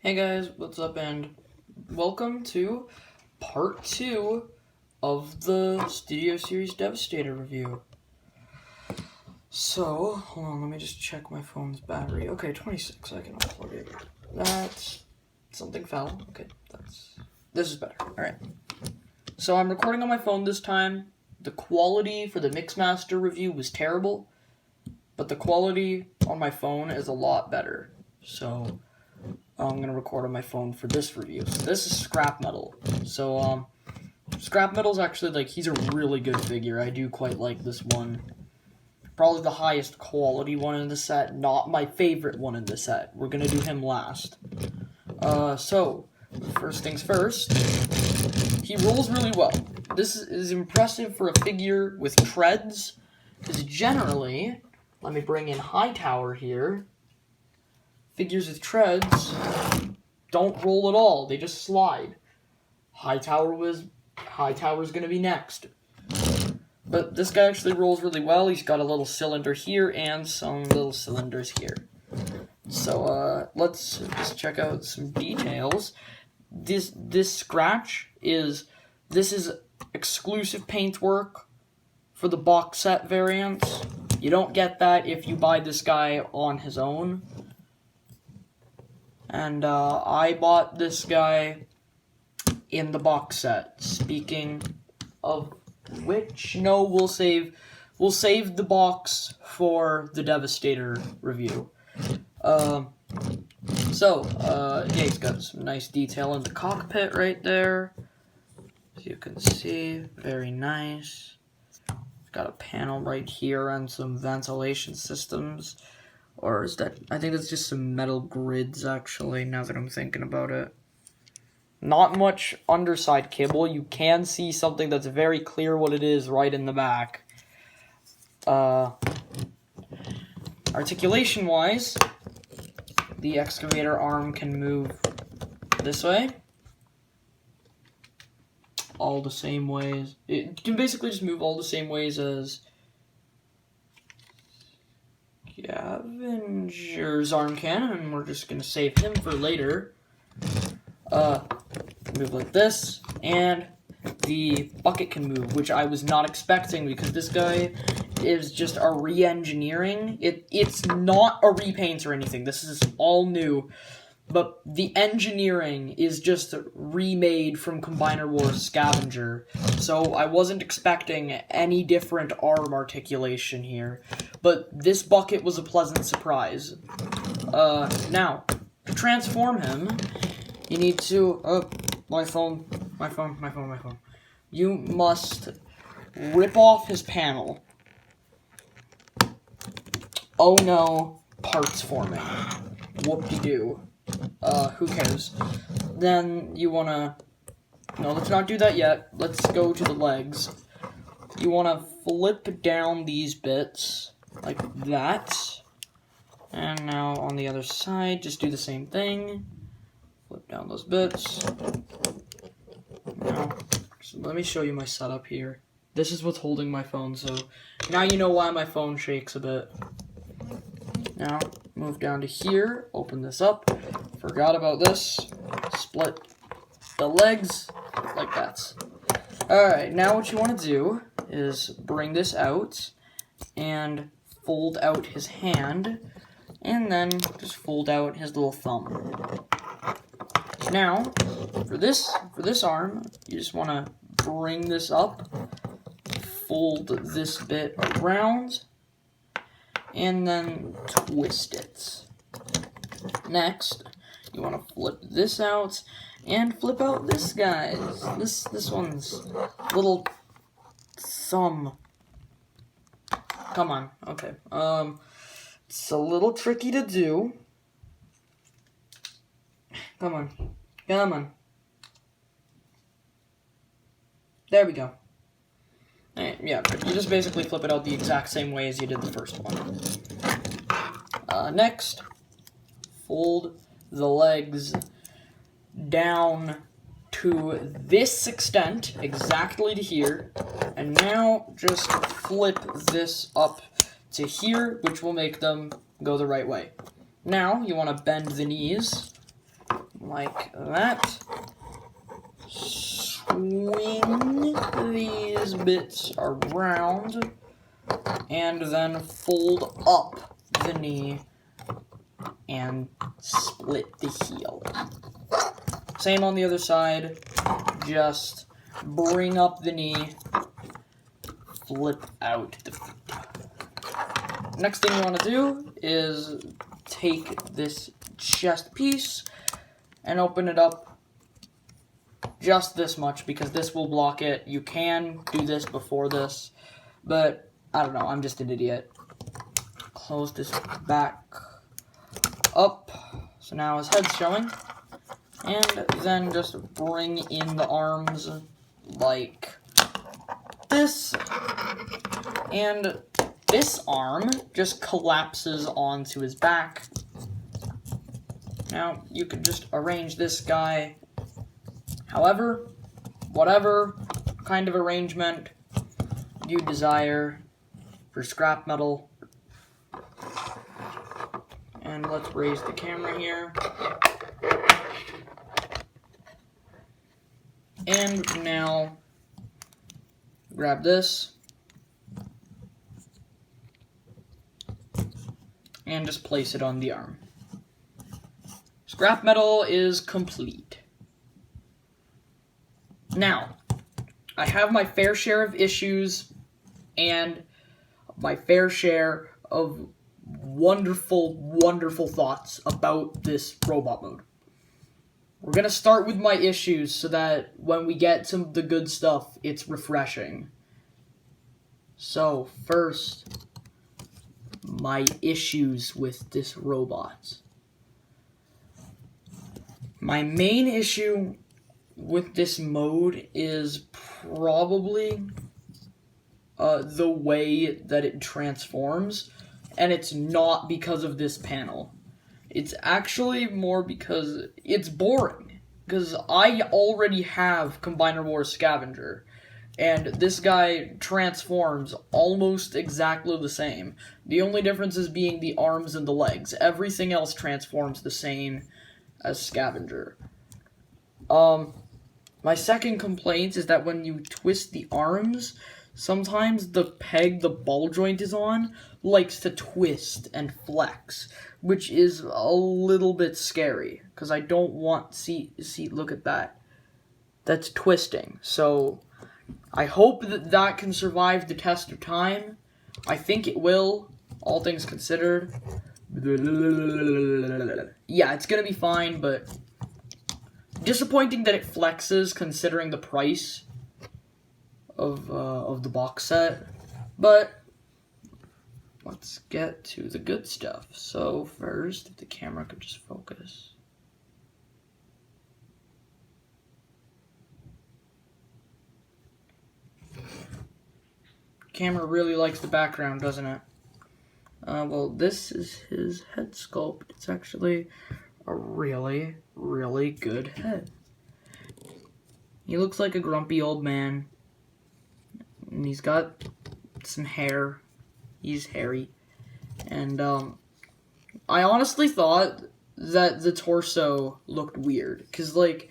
Hey guys, what's up, and welcome to part 2 of the Studio Series Devastator review. So, hold on, let me just check my phone's battery. Okay, 26, I can unplug it. That's... something fell. Okay, this is better. Alright. So I'm recording on my phone this time. The quality for the Mixmaster review was terrible, but the quality on my phone is a lot better. So I'm going to record on my phone for this review. So this is scrapmetal. So, scrapmetal's actually, like, he's a really good figure. I do quite like this one. Probably the highest quality one in the set, not my favorite one in the set. We're going to do him last. So, first things first, he rolls really well. This is impressive for a figure with treads, because generally, let me bring in Hightower here. Figures with treads don't roll at all. They just slide. Hightower's going to be next. But this guy actually rolls really well. He's got a little cylinder here and some little cylinders here. So let's just check out some details. This scratch is exclusive paintwork for the box set variants. You don't get that if you buy this guy on his own. And I bought this guy in the box set. Speaking of which, no, we'll save the box for the Devastator review. Yeah, he's got some nice detail in the cockpit right there. As you can see, very nice. It's got a panel right here and some ventilation systems. Or is that... I think that's just some metal grids, actually, now that I'm thinking about it. Not much underside kibble. You can see something that's very clear what it is right in the back. Articulation-wise, the excavator arm can move this way. All the same ways. It can basically just move all the same ways as Scavenger's arm can, and we're just going to save him for later. Move like this, and the bucket can move, which I was not expecting because this guy is just a re-engineering. It's not a repaint or anything. This is all new. But the engineering is just remade from Combiner Wars Scavenger. So I wasn't expecting any different arm articulation here. But this bucket was a pleasant surprise. Now, to transform him, you need to... my phone. You must rip off his panel. Oh no, parts forming. Whoop-de-doo. Who cares? Then you wanna... No, let's not do that yet. Let's go to the legs. You wanna flip down these bits, like that. And now on the other side, just do the same thing. Flip down those bits. Now, so let me show you my setup here. This is what's holding my phone, so now you know why my phone shakes a bit. Now, move down to here, open this up, forgot about this, split the legs, like that. Alright, now what you want to do is bring this out, and fold out his hand, and then just fold out his little thumb. Now, for this arm, you just want to bring this up, fold this bit around, and then twist it. Next, you want to flip this out, and flip out this guy's. This one's little thumb. Come on, okay. It's a little tricky to do. Come on. There we go. Yeah, you just basically flip it out the exact same way as you did the first one. Next, fold the legs down to this extent, exactly to here, and now just flip this up to here, which will make them go the right way. Now, you want to bend the knees, like that. Swing these bits around, and then fold up the knee and split the heel. Same on the other side, just bring up the knee, flip out the feet. Next thing you want to do is take this chest piece and open it up just this much, because this will block it. You can do this before this, but I don't know, I'm just an idiot. Close this back up, so now his head's showing, and then just bring in the arms like this, and this arm just collapses onto his back. Now, you could just arrange this guy however, whatever kind of arrangement you desire for scrap metal. And let's raise the camera here. And now, grab this. And just place it on the arm. Scrap metal is complete. Now, I have my fair share of issues and my fair share of wonderful, wonderful thoughts about this robot mode. We're gonna start with my issues so that when we get to the good stuff, it's refreshing. So, first, my issues with this robot. My main issue with this mode is probably the way that it transforms, and it's not because of this panel. It's actually more because it's boring, because I already have Combiner Wars Scavenger, and this guy transforms almost exactly the same. The only difference is being the arms and the legs. Everything else transforms the same as Scavenger. My second complaint is that when you twist the arms, sometimes the peg the ball joint is on likes to twist and flex, which is a little bit scary, because I don't want, see, look at that. That's twisting, so I hope that that can survive the test of time. I think it will, all things considered. Yeah, it's gonna be fine, but disappointing that it flexes considering the price of the box set. But let's get to the good stuff. So first, if the camera could just focus. Camera really likes the background, doesn't it? Well, this is his head sculpt. It's actually a really, really good head. He looks like a grumpy old man. And he's got some hair. He's hairy. And, I honestly thought that the torso looked weird. Because, like,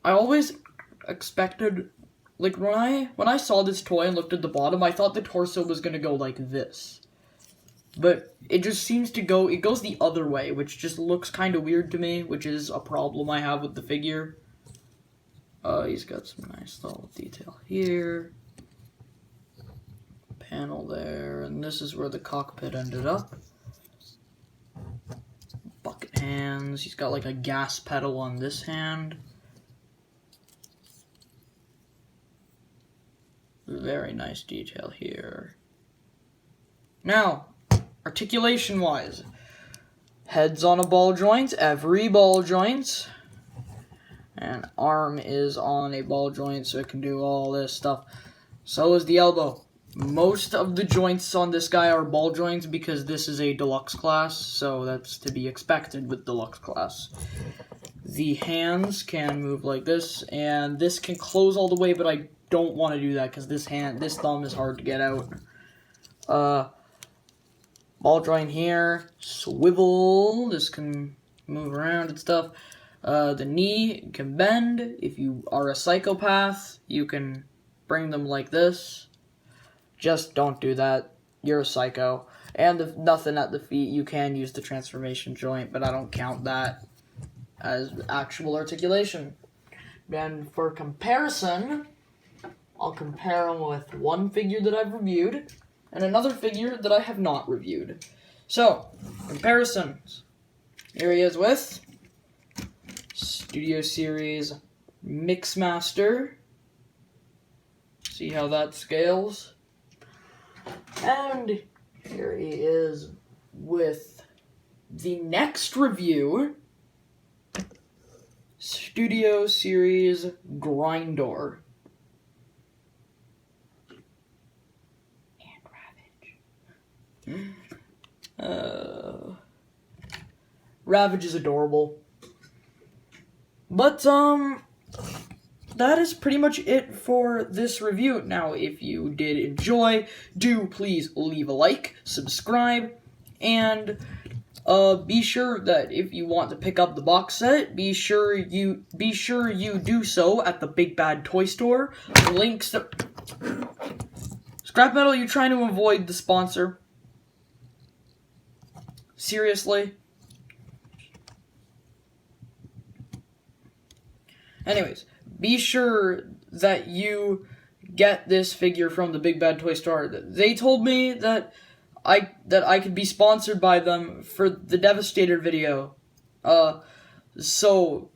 I always expected, like, when I saw this toy and looked at the bottom, I thought the torso was gonna go like this. But it just seems to go, it goes the other way, which just looks kind of weird to me, which is a problem I have with the figure. He's got some nice little detail here. Panel there, and this is where the cockpit ended up. Bucket hands, he's got like a gas pedal on this hand. Very nice detail here. Now, articulation-wise, head's on a ball joint, every ball joint, and arm is on a ball joint, so it can do all this stuff. So is the elbow. Most of the joints on this guy are ball joints because this is a deluxe class, so that's to be expected with deluxe class. The hands can move like this, and this can close all the way, but I don't want to do that because this thumb is hard to get out. Ball joint here, swivel, this can move around and stuff. The knee can bend. If you are a psychopath, you can bring them like this. Just don't do that. You're a psycho. And if nothing at the feet, you can use the transformation joint, but I don't count that as actual articulation. And for comparison, I'll compare them with one figure that I've reviewed and another figure that I have not reviewed. So, comparisons. Here he is with Studio Series Mixmaster. See how that scales. And here he is with the next review, Studio Series Grindor. And Ravage. Ravage is adorable. But, that is pretty much it for this review. Now, if you did enjoy, do please leave a like, subscribe, and be sure that if you want to pick up the box set, be sure you do so at the Big Bad Toy Store. Links to scrapmetal. You trying to avoid the sponsor? Seriously? Anyways, be sure that you get this figure from the Big Bad Toy Store. They told me that I could be sponsored by them for the Devastator video. So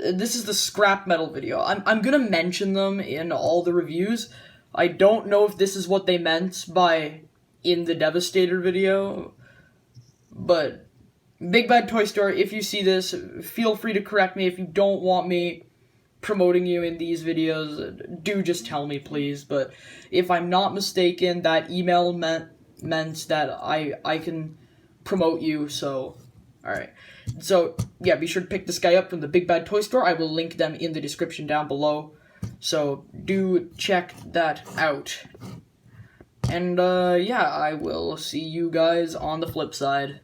this is the scrap metal video. I'm gonna mention them in all the reviews. I don't know if this is what they meant by in the Devastator video, but Big Bad Toy Store, if you see this, feel free to correct me if you don't want me promoting you in these videos. Do just tell me, please. But if I'm not mistaken, that email meant that I can promote you, so alright. So, yeah, be sure to pick this guy up from the Big Bad Toy Store. I will link them in the description down below. So, do check that out. And, yeah, I will see you guys on the flip side.